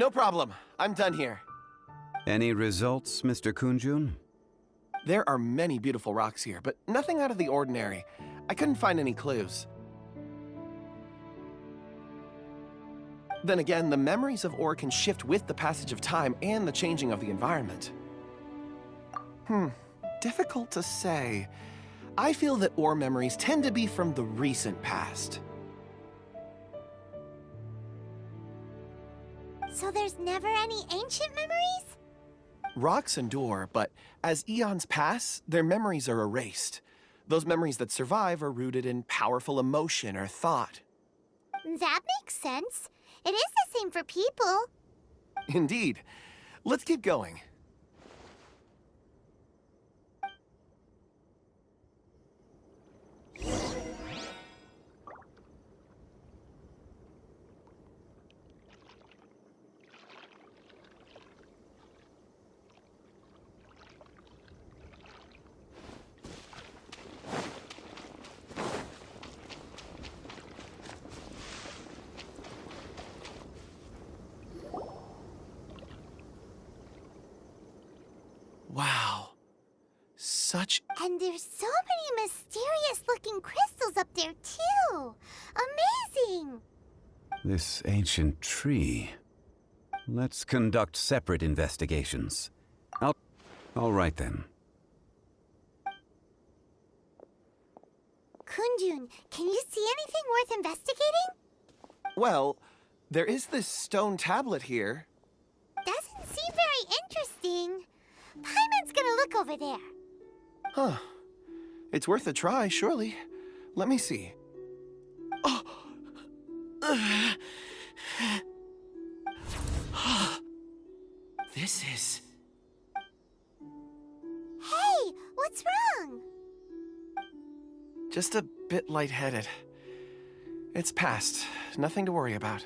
No problem. I'm done here. Any results, Mr. Kunjun? There are many beautiful rocks here, but nothing out of the ordinary. I couldn't find any clues. Then again, the memories of ore can shift with the passage of time and the changing of the environment. Difficult to say. I feel that ore memories tend to be from the recent past. So there's never any ancient memories? Rocks endure, but as eons pass, their memories are erased. Those memories that survive are rooted in powerful emotion or thought. That makes sense. It is the same for people. Indeed. Let's keep going. Wow. Such... And there's so many mysterious-looking crystals up there, too. Amazing! This ancient tree. Let's conduct separate investigations. All right then. Kunjun, can you see anything worth investigating? Well, there is this stone tablet here. Doesn't seem very interesting. Paimon's gonna look over there. Huh. It's worth a try, surely. Let me see. Oh! This is... Hey, what's wrong? just a bit lightheaded. It's past. Nothing to worry about.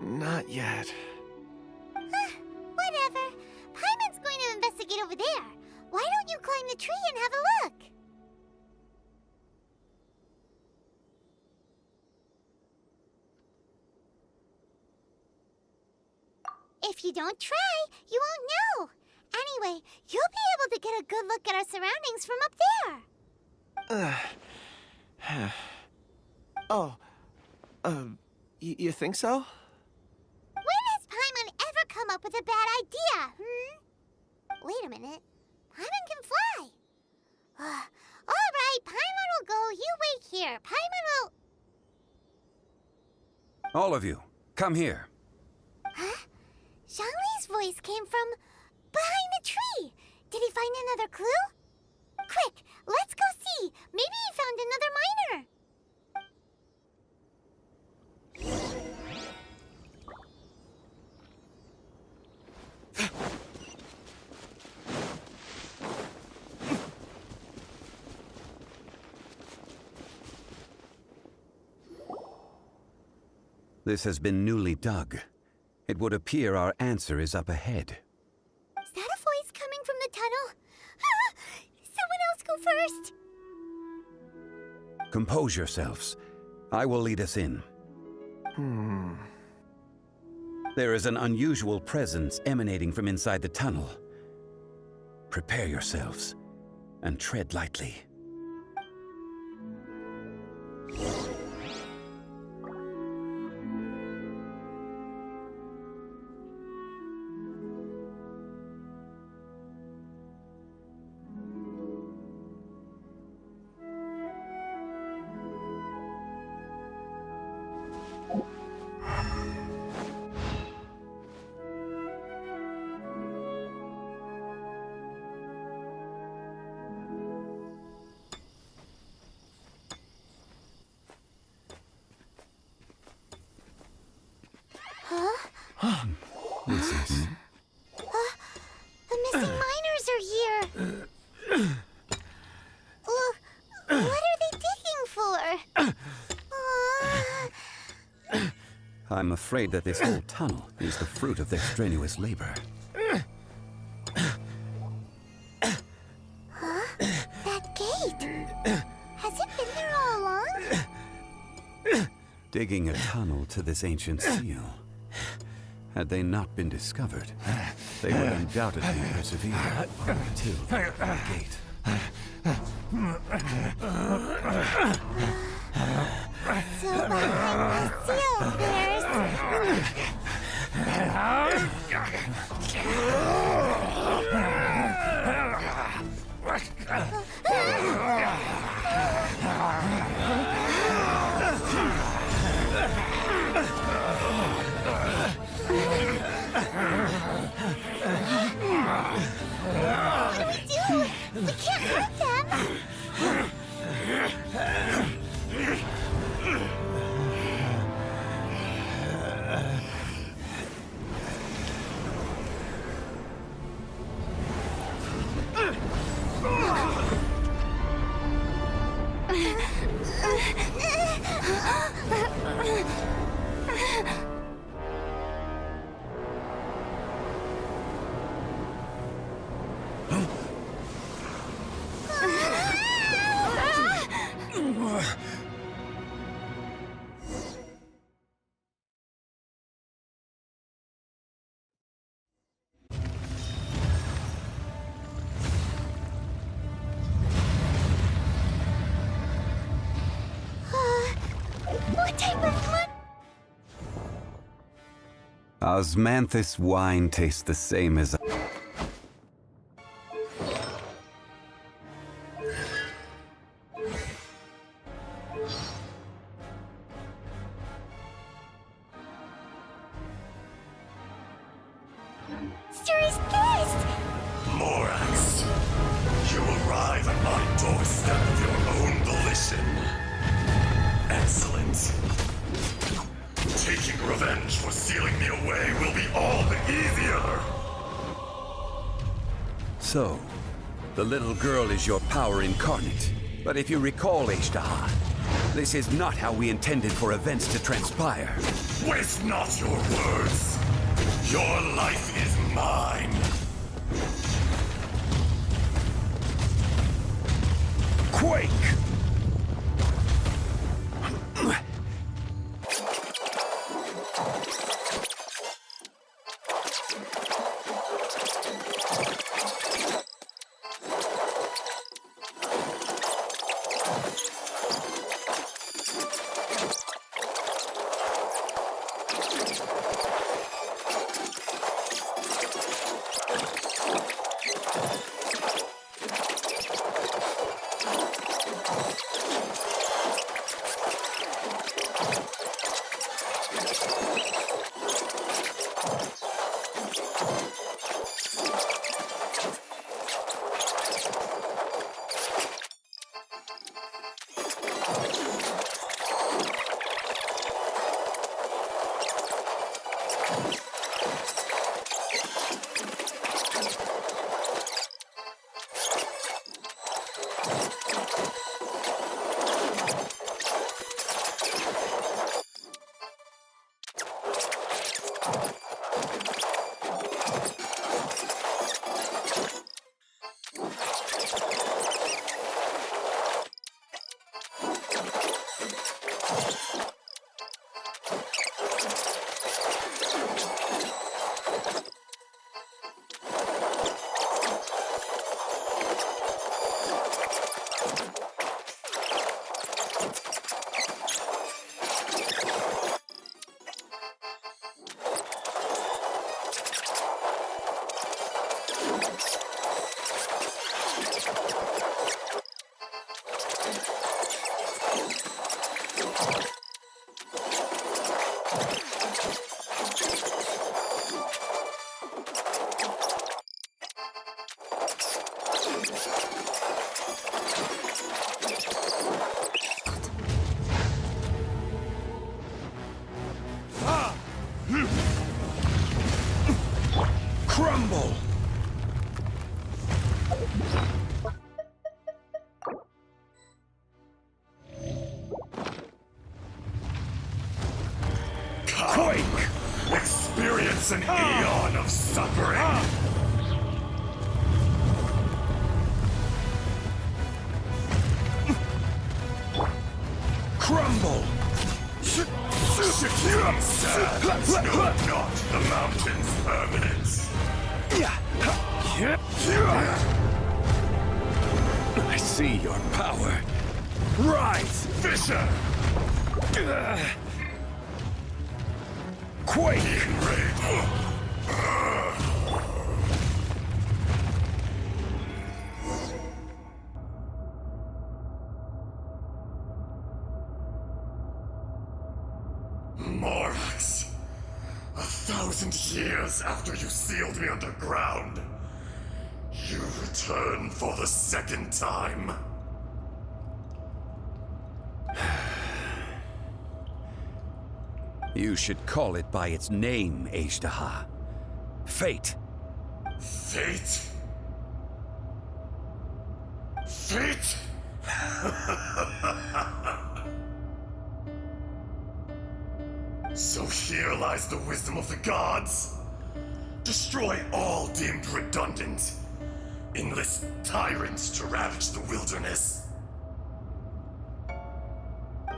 Not yet. Whatever. Paimon's going to investigate over there. Why don't you climb the tree and have a look? If you don't try, you won't know. Anyway, you'll be able to get a good look at our surroundings from up there. You think so? When has Paimon ever come up with a bad idea, Wait a minute. Paimon can fly. All right, Paimon will go. You wait here. Paimon will... All of you, come here. Huh? Zhongli's voice came from behind the tree. Did he find another clue? Quick, let's go see. Maybe he found another miner. This has been newly dug. It would appear our answer is up ahead. Is that a voice coming from the tunnel? Someone else go first. Compose yourselves. I will lead us in. There is an unusual presence emanating from inside the tunnel. Prepare yourselves and tread lightly. I'm afraid that this whole tunnel is the fruit of their strenuous labor. Huh? That gate! Has it been there all along? Digging a tunnel to this ancient seal. Had they not been discovered, they would undoubtedly persevere until the gate. So behind the seal there's... What do we do? We can't hurt them! What type of money? Osmanthus wine tastes the same as... Sir, is this? Morax, you arrive at my doorstep of your own volition. Excellent. Taking revenge for sealing me away will be all the easier. So, the little girl is your power incarnate. But if you recall, Ishtar, this is not how we intended for events to transpire. Waste not your words. Your life is mine. Quake! Crumble! Quake! That's an eon of suffering! Crumble! Shifting sands know not the mountain's permanence. I see your power. Rise! Fisher! Quake! Enraged! Morax, 1,000 years after you sealed me underground, you return for the second time. You should call it by its name, Ajdaha. Fate. Fate? Fate? So here lies the wisdom of the gods. Destroy all deemed redundant. Enlist tyrants to ravage the wilderness.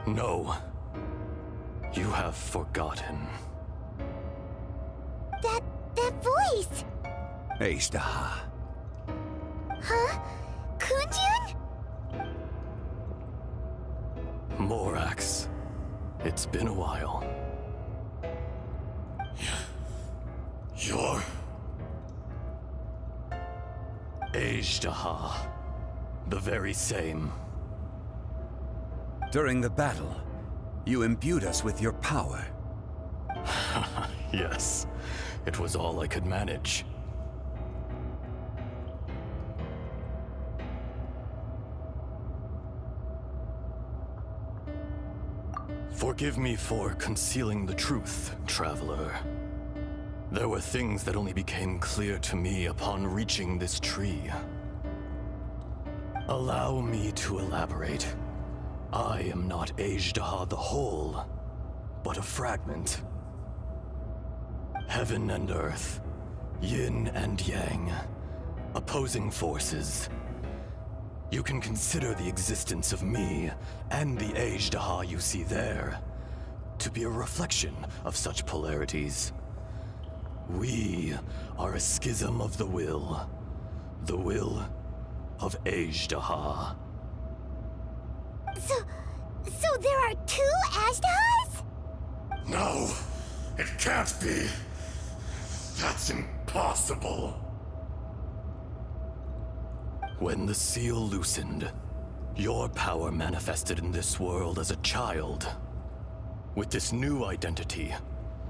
No. You have forgotten. That voice! Ajdaha. Huh? Kunjun? Morax. It's been a while. You're... Ajdaha. The very same. During the battle, you imbued us with your power. Yes. It was all I could manage. Forgive me for concealing the truth, traveler. There were things that only became clear to me upon reaching this tree. Allow me to elaborate. I am not Ajdaha the whole, but a fragment. Heaven and earth, yin and yang, opposing forces. You can consider the existence of me and the Ajdaha you see there to be a reflection of such polarities. We are a schism of the will of Ajdaha. So there are two Ajdahas? No, it can't be. That's impossible. When the seal loosened, your power manifested in this world as a child. With this new identity,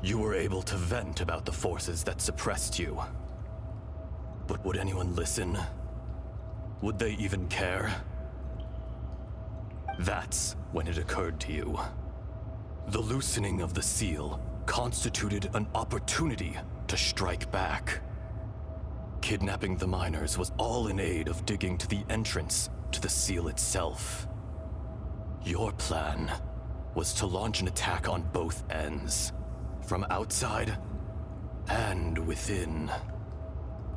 you were able to vent about the forces that suppressed you. But would anyone listen? Would they even care? That's when it occurred to you. The loosening of the seal constituted an opportunity to strike back. Kidnapping the miners was all in aid of digging to the entrance to the seal itself. Your plan was to launch an attack on both ends, from outside and within,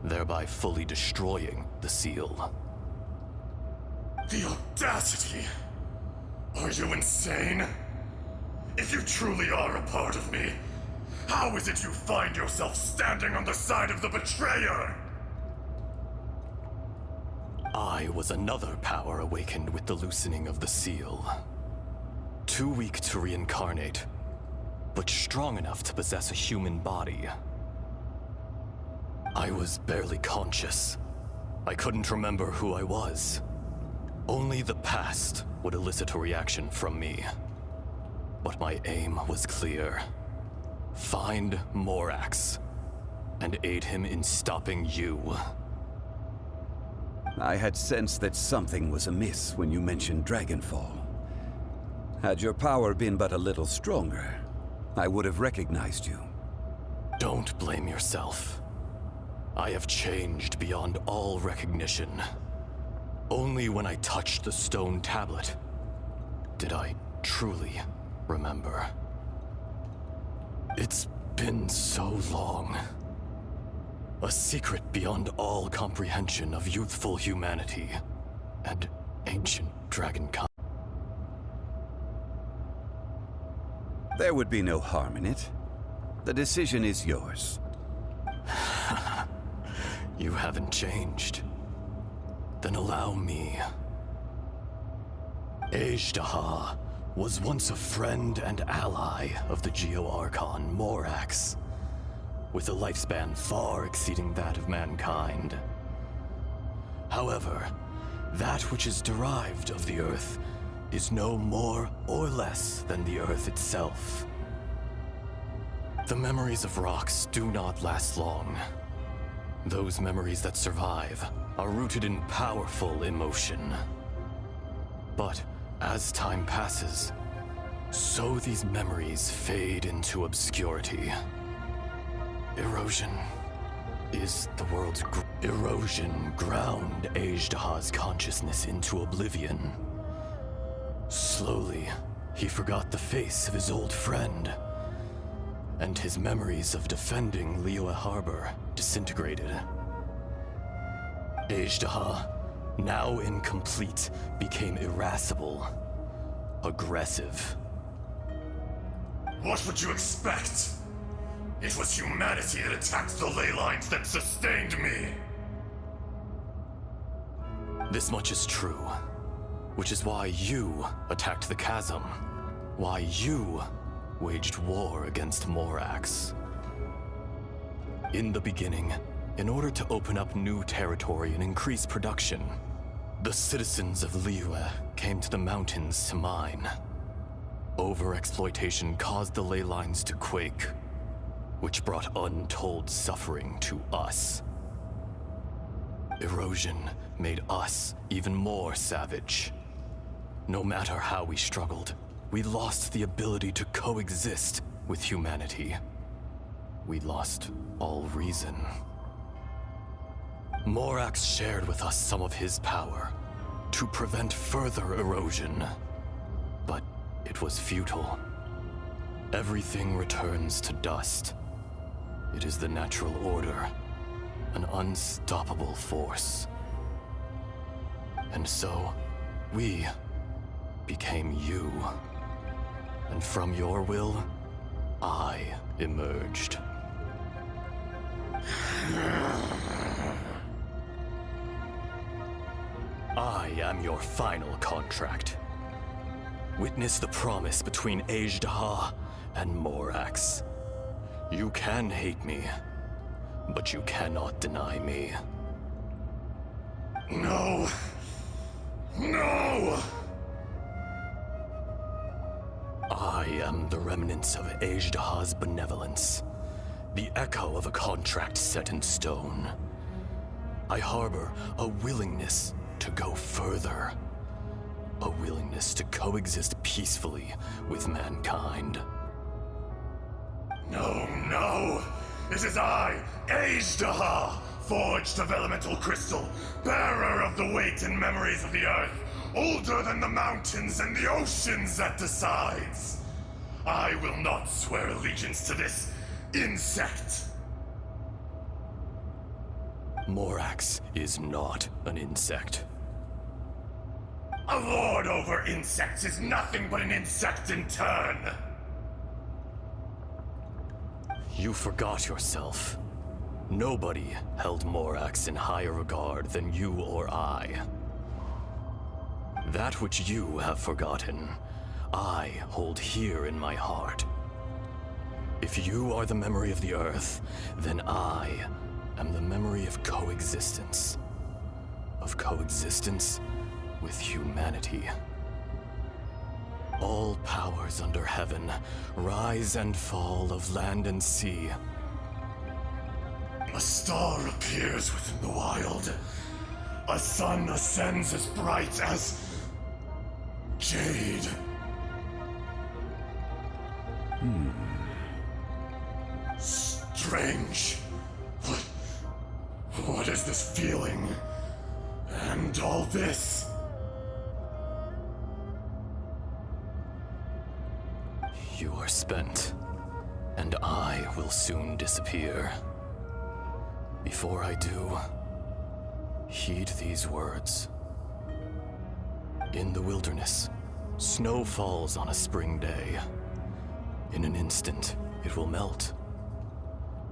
thereby fully destroying the seal. The audacity! Are you insane? If you truly are a part of me, how is it you find yourself standing on the side of the betrayer? I was another power awakened with the loosening of the seal. Too weak to reincarnate, but strong enough to possess a human body. I was barely conscious. I couldn't remember who I was. Only the past would elicit a reaction from me. But my aim was clear. Find Morax, and aid him in stopping you. I had sensed that something was amiss when you mentioned Dragonfall. Had your power been but a little stronger, I would have recognized you. Don't blame yourself. I have changed beyond all recognition. Only when I touched the stone tablet did I truly remember. It's been so long. A secret beyond all comprehension of youthful humanity and ancient dragonkind. There would be no harm in it. The decision is yours. You haven't changed. Then allow me. Azhdaha was once a friend and ally of the Geo-Archon Morax, with a lifespan far exceeding that of mankind. However, that which is derived of the Earth is no more or less than the Earth itself. The memories of rocks do not last long. Those memories that survive are rooted in powerful emotion. But as time passes, so these memories fade into obscurity. Erosion is the world's erosion ground Azhdaha's consciousness into oblivion. Slowly, he forgot the face of his old friend, and his memories of defending Liyue Harbor disintegrated. Azhdaha, now incomplete, became irascible, aggressive. What would you expect? It was humanity that attacked the ley lines that sustained me. This much is true, which is why you attacked the chasm, why you waged war against Morax. In the beginning, in order to open up new territory and increase production, the citizens of Liyue came to the mountains to mine. Overexploitation caused the ley lines to quake, which brought untold suffering to us. Erosion made us even more savage. No matter how we struggled, we lost the ability to coexist with humanity. We lost all reason. Morax shared with us some of his power to prevent further erosion, but it was futile. Everything returns to dust. It is the natural order, an unstoppable force. And so, we became you. And from your will, I emerged. I am your final contract. Witness the promise between Azhdaha and Morax. You can hate me, but you cannot deny me. No! No! I am the remnants of Azhdaha's benevolence, the echo of a contract set in stone. I harbor a willingness to go further, a willingness to coexist peacefully with mankind. No, no! It is I, Azhdaha, forged of elemental crystal, bearer of the weight and memories of the earth, older than the mountains and the oceans that decides. I will not swear allegiance to this insect. Morax is not an insect. A lord over insects is nothing but an insect in turn. You forgot yourself. Nobody held Morax in higher regard than you or I. That which you have forgotten, I hold here in my heart. If you are the memory of the Earth, then I am the memory of coexistence. Of coexistence with humanity. All powers under heaven, rise and fall of land and sea. A star appears within the wild. A sun ascends as bright as jade. Strange. What is this feeling? And all this? You are spent, and And I will soon disappear. Before I do, heed these words. In the wilderness, snow falls on a spring day. In an instant, it will melt.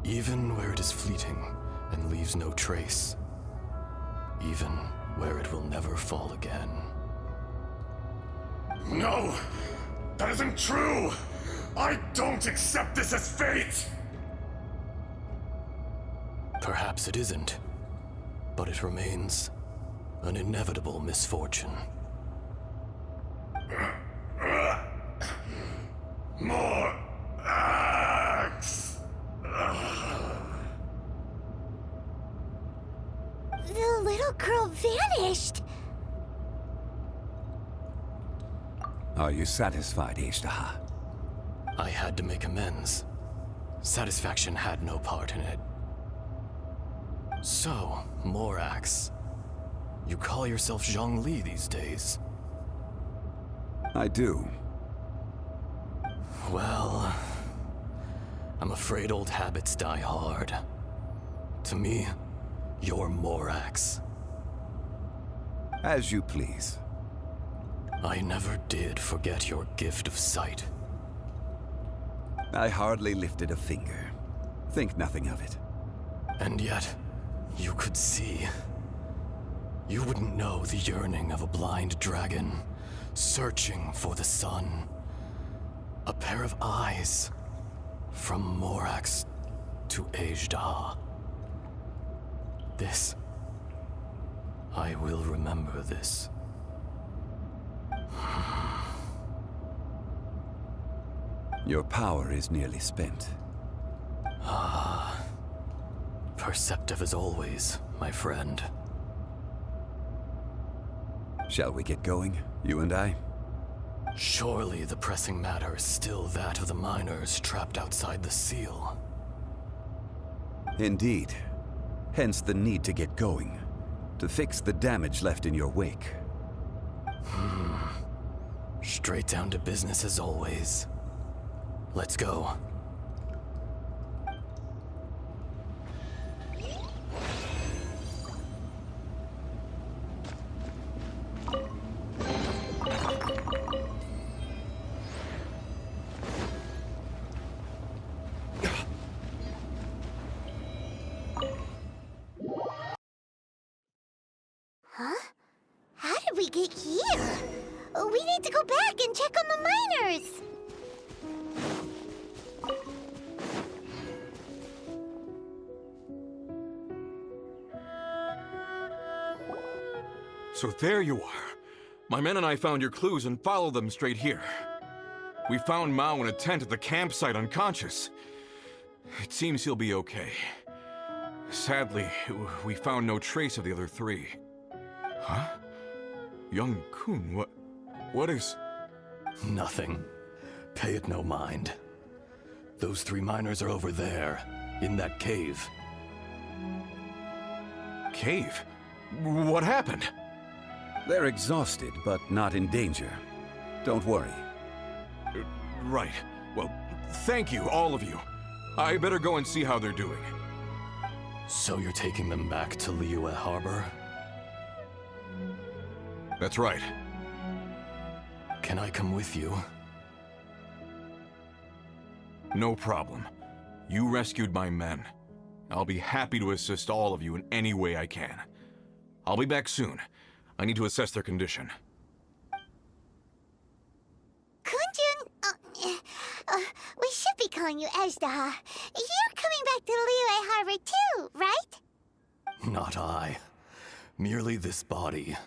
Even where it is fleeting and leaves no trace. Even where it will never fall again. No! That isn't true! I don't accept this as fate! Perhaps it isn't, but it remains an inevitable misfortune. More axe! The little girl vanished. Are you satisfied, Ishtaha? I had to make amends. Satisfaction had no part in it. So, Morax, you call yourself Zhongli these days? I do. Well, I'm afraid old habits die hard. To me, you're Morax. As you please. I never did forget your gift of sight. I hardly lifted a finger. Think nothing of it. And yet, you could see. You wouldn't know the yearning of a blind dragon, searching for the sun. A pair of eyes, from Morax to Ejdah. This, I will remember this. Your power is nearly spent. Perceptive as always, my friend. Shall we get going, you and I? Surely the pressing matter is still that of the miners trapped outside the seal. Indeed. Hence the need to get going. To fix the damage left in your wake. Straight down to business as always. Let's go. Huh? How did we get here? We need to go back and check on the miners. So there you are. My men and I found your clues and followed them straight here. We found Mao in a tent at the campsite unconscious. It seems he'll be okay. Sadly, we found no trace of the other three. Huh? Young Kun, what is... Nothing. Pay it no mind. Those three miners are over there, in that cave. Cave? What happened? They're exhausted, but not in danger. Don't worry. Right. Well, thank you, all of you. I better go and see how they're doing. So you're taking them back to Liyue Harbor? That's right. Can I come with you? No problem. You rescued my men. I'll be happy to assist all of you in any way I can. I'll be back soon. I need to assess their condition. Kunjun, we should be calling you Ejdah. You're coming back to Liyue Harbor too, right? Not I. Merely this body.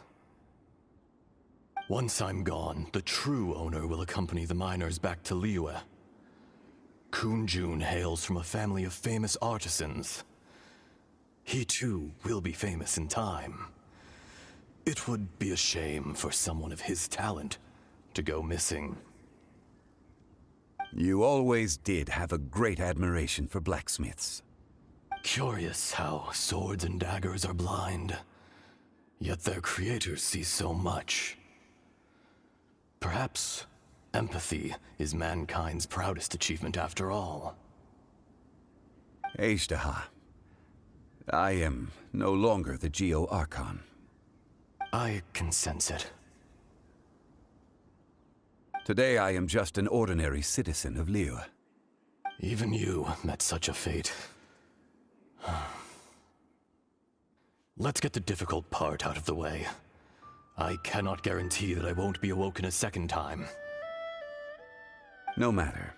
Once I'm gone, the true owner will accompany the miners back to Liyue. Kunjun hails from a family of famous artisans. He too will be famous in time. It would be a shame for someone of his talent to go missing. You always did have a great admiration for blacksmiths. Curious how swords and daggers are blind, yet their creators see so much. Perhaps empathy is mankind's proudest achievement after all. Ashtaha, I am no longer the Geo-Archon. I can sense it. Today I am just an ordinary citizen of Liyue. Even you met such a fate. Let's get the difficult part out of the way. I cannot guarantee that I won't be awoken a second time. No matter.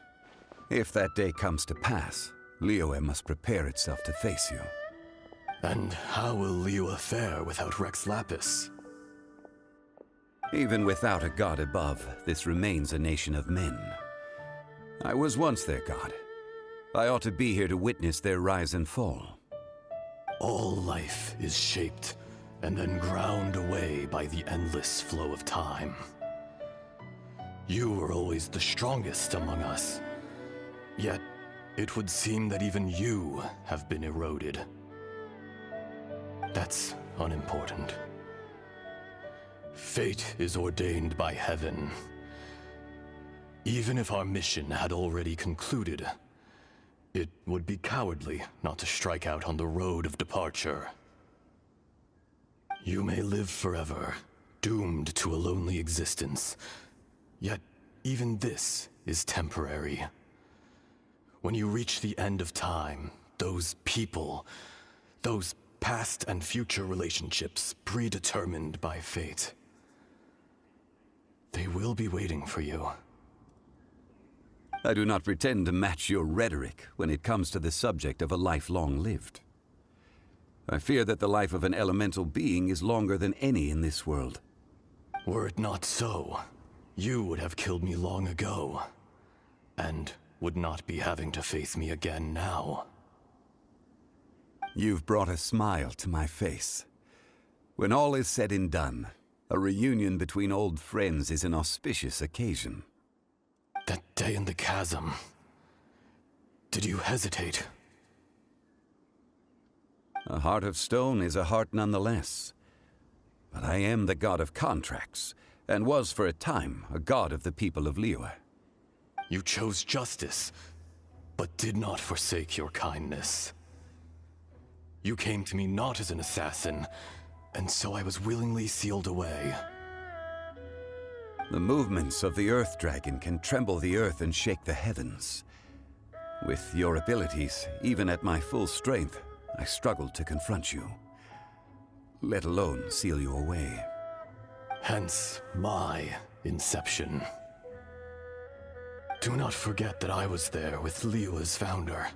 If that day comes to pass, Liyue must prepare itself to face you. And how will Liyue fare without Rex Lapis? Even without a god above, this remains a nation of men. I was once their god. I ought to be here to witness their rise and fall. All life is shaped and then ground away by the endless flow of time. You were always the strongest among us. Yet, it would seem that even you have been eroded. That's unimportant. Fate is ordained by heaven. Even if our mission had already concluded, it would be cowardly not to strike out on the road of departure. You may live forever, doomed to a lonely existence. Yet, even this is temporary. When you reach the end of time, those people, those past and future relationships predetermined by fate, they will be waiting for you. I do not pretend to match your rhetoric when it comes to the subject of a life long lived. I fear that the life of an elemental being is longer than any in this world. Were it not so, you would have killed me long ago, and would not be having to face me again now. You've brought a smile to my face. When all is said and done, a reunion between old friends is an auspicious occasion. That day in the chasm, did you hesitate? A heart of stone is a heart nonetheless. But I am the god of contracts, and was for a time a god of the people of Liyue. You chose justice, but did not forsake your kindness. You came to me not as an assassin, and so I was willingly sealed away. The movements of the Earth Dragon can tremble the earth and shake the heavens. With your abilities, even at my full strength, I struggled to confront you, let alone seal you away. Hence my inception. Do not forget that I was there with Liyue's founder.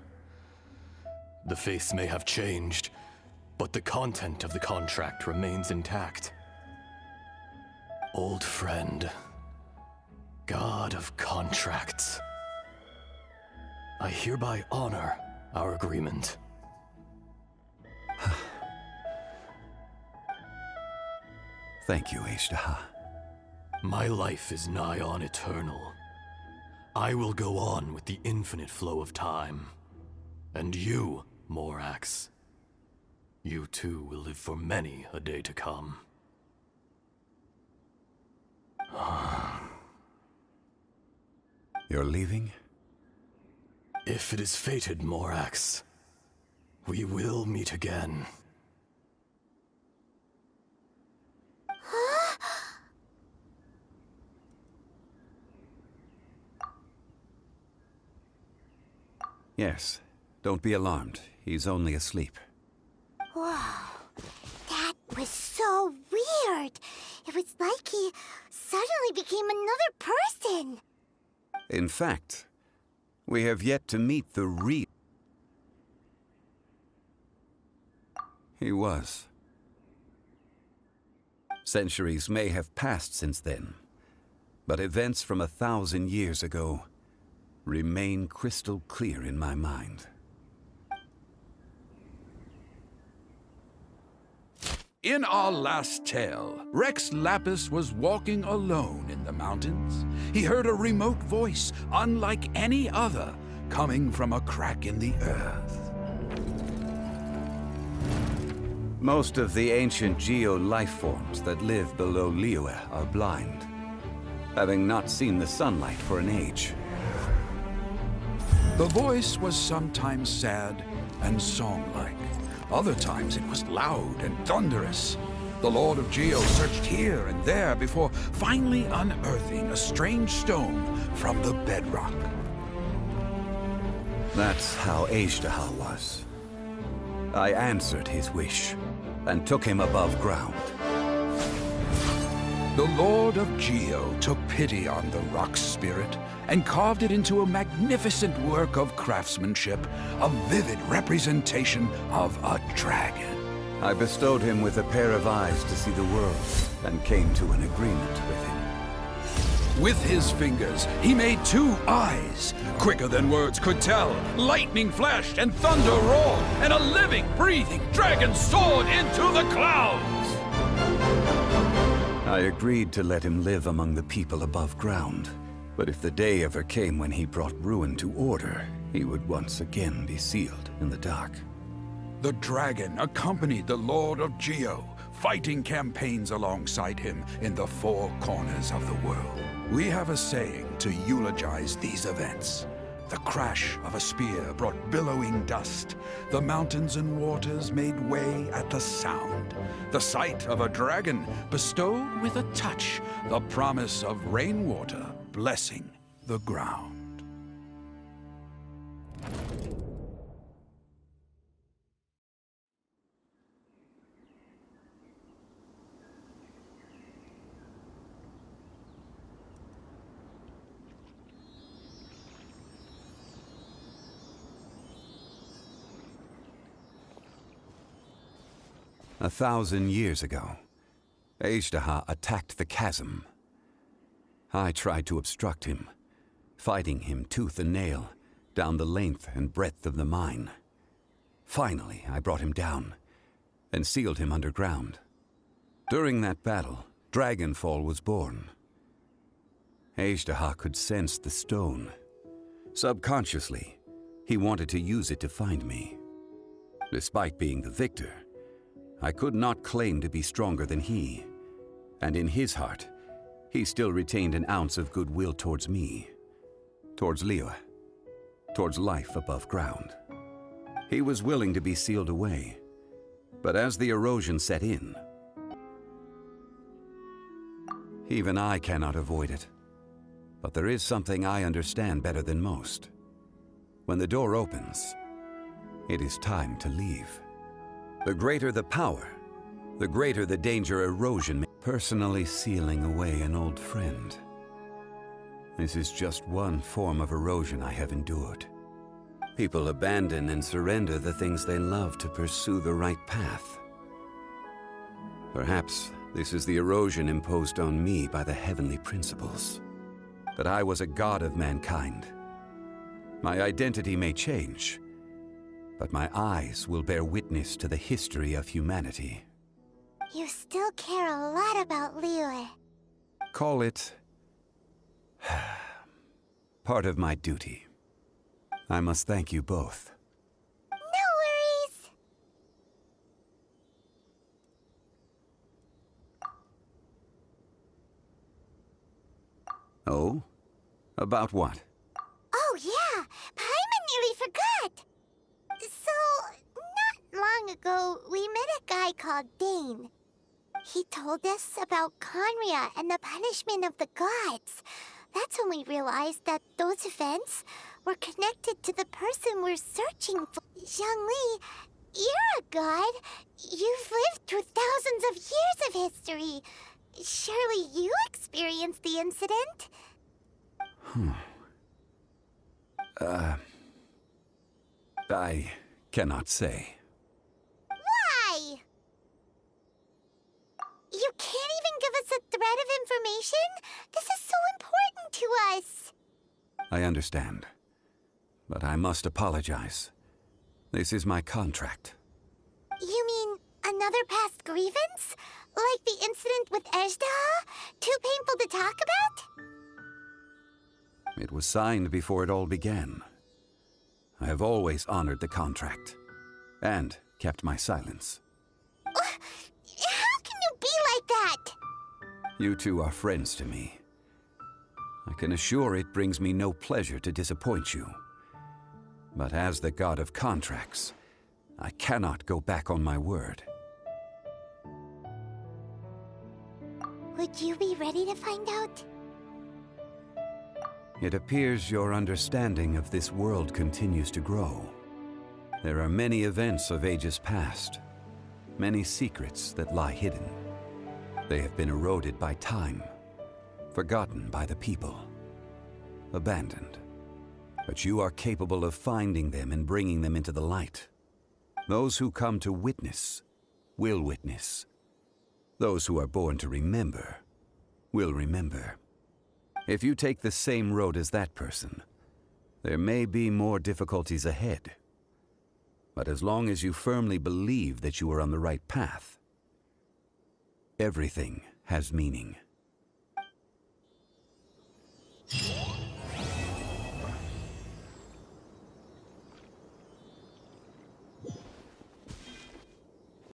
The face may have changed, but the content of the contract remains intact. Old friend, god of contracts, I hereby honor our agreement. Thank you, Ashtaha. My life is nigh on eternal. I will go on with the infinite flow of time. And you, Morax, you too will live for many a day to come. You're leaving? If it is fated, Morax, we will meet again. Yes. Don't be alarmed. He's only asleep. Wow, that was so weird. It was like he suddenly became another person. In fact, we have yet to meet the real... He was. Centuries may have passed since then, but events from 1,000 years ago remain crystal clear in my mind. In our last tale, Rex Lapis was walking alone in the mountains. He heard a remote voice, unlike any other, coming from a crack in the earth. Most of the ancient geo-life forms that live below Liyue are blind, having not seen the sunlight for an age. The voice was sometimes sad, and song-like. Other times it was loud and thunderous. The Lord of Geo searched here and there before finally unearthing a strange stone from the bedrock. That's how Azhdaha was. I answered his wish and took him above ground. The Lord of Geo took pity on the rock spirit and carved it into a magnificent work of craftsmanship, a vivid representation of a dragon. I bestowed him with a pair of eyes to see the world and came to an agreement with him. With his fingers, he made 2 eyes. Quicker than words could tell, lightning flashed and thunder roared, and a living, breathing dragon soared into the clouds. I agreed to let him live among the people above ground. But if the day ever came when he brought ruin to order, he would once again be sealed in the dark. The dragon accompanied the Lord of Geo, fighting campaigns alongside him in the 4 corners of the world. We have a saying to eulogize these events. The crash of a spear brought billowing dust. The mountains and waters made way at the sound. The sight of a dragon bestowed with a touch the promise of rainwater blessing the ground. A 1,000 years ago, Azhdaha attacked the chasm. I tried to obstruct him, fighting him tooth and nail down the length and breadth of the mine. Finally, I brought him down and sealed him underground. During that battle, Dragonfall was born. Azhdaha could sense the stone. Subconsciously, he wanted to use it to find me. Despite being the victor, I could not claim to be stronger than he, and in his heart, he still retained an ounce of goodwill towards me, towards Liyue, towards life above ground. He was willing to be sealed away, but as the erosion set in, even I cannot avoid it. But there is something I understand better than most. When the door opens, it is time to leave. The greater the power, the greater the danger erosion may. Personally sealing away an old friend. This is just one form of erosion I have endured. People abandon and surrender the things they love to pursue the right path. Perhaps this is the erosion imposed on me by the heavenly principles. That I was a god of mankind. My identity may change, but my eyes will bear witness to the history of humanity. You still care a lot about Liyue. Call it part of my duty. I must thank you both. No worries. Oh? About what? Oh yeah, Paimon nearly forgot. So, not long ago, we met a guy called Dane. He told us about Conria and the punishment of the gods. That's when we realized that those events were connected to the person we're searching for. Zhongli, you're a god. You've lived through thousands of years of history. Surely you experienced the incident? I cannot say. Why? You can't even give us a thread of information? This is so important to us. I understand. But I must apologize. This is my contract. You mean another past grievance? Like the incident with Azhdaha? Too painful to talk about? It was signed before it all began. I have always honored the contract. And kept my silence. How can you be like that? You two are friends to me. I can assure it brings me no pleasure to disappoint you. But as the god of contracts, I cannot go back on my word. Would you be ready to find out? It appears your understanding of this world continues to grow. There are many events of ages past, many secrets that lie hidden. They have been eroded by time, forgotten by the people, abandoned. But you are capable of finding them and bringing them into the light. Those who come to witness will witness. Those who are born to remember will remember. If you take the same road as that person, there may be more difficulties ahead. But as long as you firmly believe that you are on the right path, everything has meaning.